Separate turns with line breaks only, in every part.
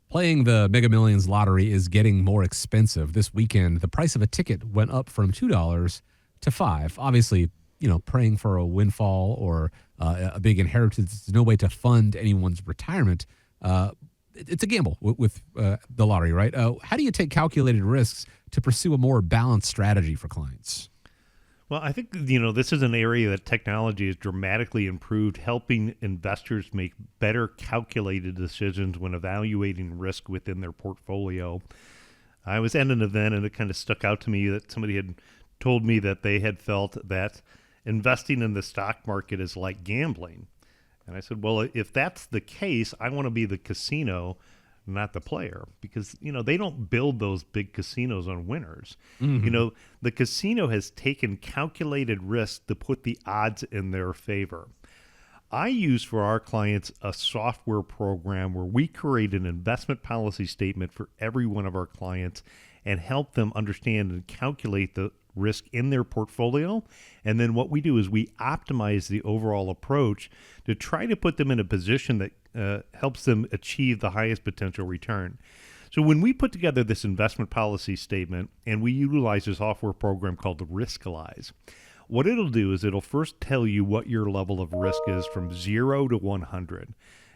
Playing the Mega Millions lottery is getting more expensive. This weekend, the price of a ticket went up from $2 to $5. Obviously, praying for a windfall or a big inheritance is no way to fund anyone's retirement. It's a gamble with the lottery, right? How do you take calculated risks to pursue a more balanced strategy for clients?
Well, I think, this is an area that technology has dramatically improved, helping investors make better calculated decisions when evaluating risk within their portfolio. I was at an event and it kind of stuck out to me that somebody had told me that they had felt that investing in the stock market is like gambling. And I said, well, if that's the case, I want to be the casino, not the player, because they don't build those big casinos on winners.
Mm-hmm.
The casino has taken calculated risks to put the odds in their favor. I use for our clients a software program where we create an investment policy statement for every one of our clients and help them understand and calculate the risk in their portfolio. And then what we do is we optimize the overall approach to try to put them in a position that helps them achieve the highest potential return. So when we put together this investment policy statement and we utilize a software program called Riskalyze, what it'll do is it'll first tell you what your level of risk is from 0 to 100.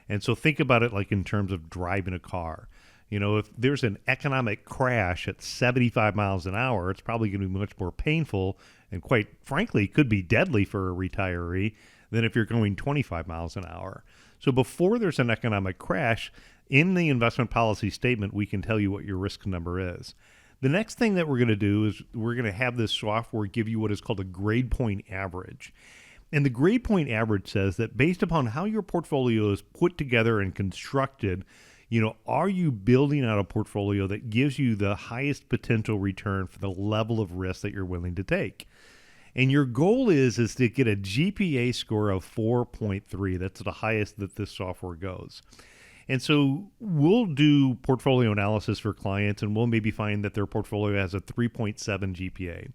And so think about it like in terms of driving a car. If there's an economic crash at 75 miles an hour, it's probably going to be much more painful and quite frankly could be deadly for a retiree than if you're going 25 miles an hour. So before there's an economic crash, in the investment policy statement, we can tell you what your risk number is. The next thing that we're going to do is we're going to have this software give you what is called a grade point average. And the grade point average says that based upon how your portfolio is put together and constructed, are you building out a portfolio that gives you the highest potential return for the level of risk that you're willing to take? And your goal is to get a GPA score of 4.3. That's the highest that this software goes. And so we'll do portfolio analysis for clients, and we'll maybe find that their portfolio has a 3.7 GPA,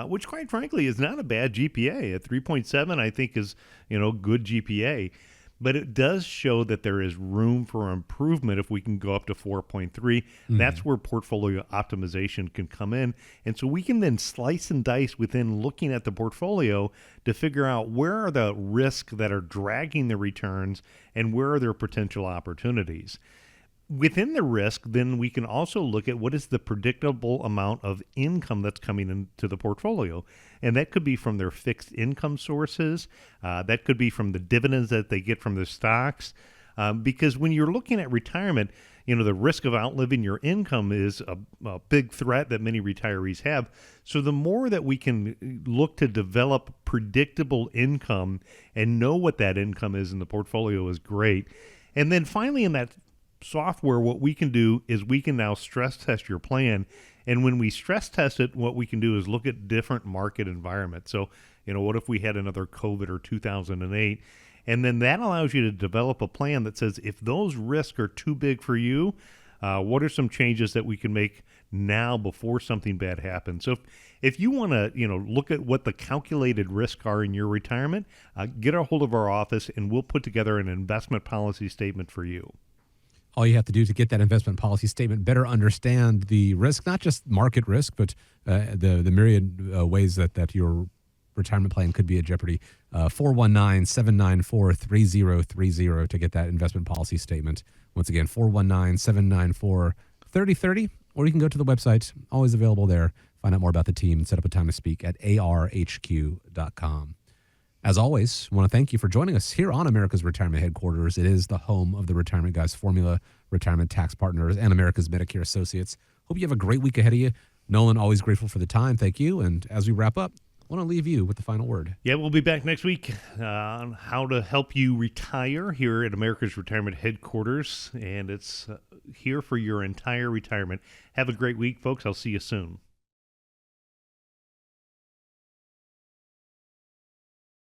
which quite frankly is not a bad GPA. A 3.7, I think, is good GPA. But it does show that there is room for improvement if we can go up to 4.3. Mm-hmm. That's where portfolio optimization can come in. And so we can then slice and dice within looking at the portfolio to figure out where are the risks that are dragging the returns and where are there potential opportunities. Within the risk, then we can also look at what is the predictable amount of income that's coming into the portfolio. And that could be from their fixed income sources. That could be from the dividends that they get from their stocks. Because when you're looking at retirement, the risk of outliving your income is a big threat that many retirees have. So the more that we can look to develop predictable income and know what that income is in the portfolio is great. And then finally in that software, what we can do is we can now stress test your plan. And when we stress test it, what we can do is look at different market environments. So, what if we had another COVID or 2008? And then that allows you to develop a plan that says, if those risks are too big for you, what are some changes that we can make now before something bad happens? So if you want to, look at what the calculated risks are in your retirement, get a hold of our office and we'll put together an investment policy statement for you.
All you have to do to get that investment policy statement, better understand the risk, not just market risk, but the myriad ways that your retirement plan could be at jeopardy. 419-794-3030 to get that investment policy statement. Once again, 419-794-3030, or you can go to the website, always available there. Find out more about the team and set up a time to speak at arhq.com. As always, I want to thank you for joining us here on America's Retirement Headquarters. It is the home of the Retirement Guys Formula, Retirement Tax Partners, and America's Medicare Associates. Hope you have a great week ahead of you. Nolan, always grateful for the time. Thank you. And as we wrap up, I want to leave you with the final word.
Yeah, we'll be back next week on how to help you retire here at America's Retirement Headquarters. And it's here for your entire retirement. Have a great week, folks. I'll see you soon.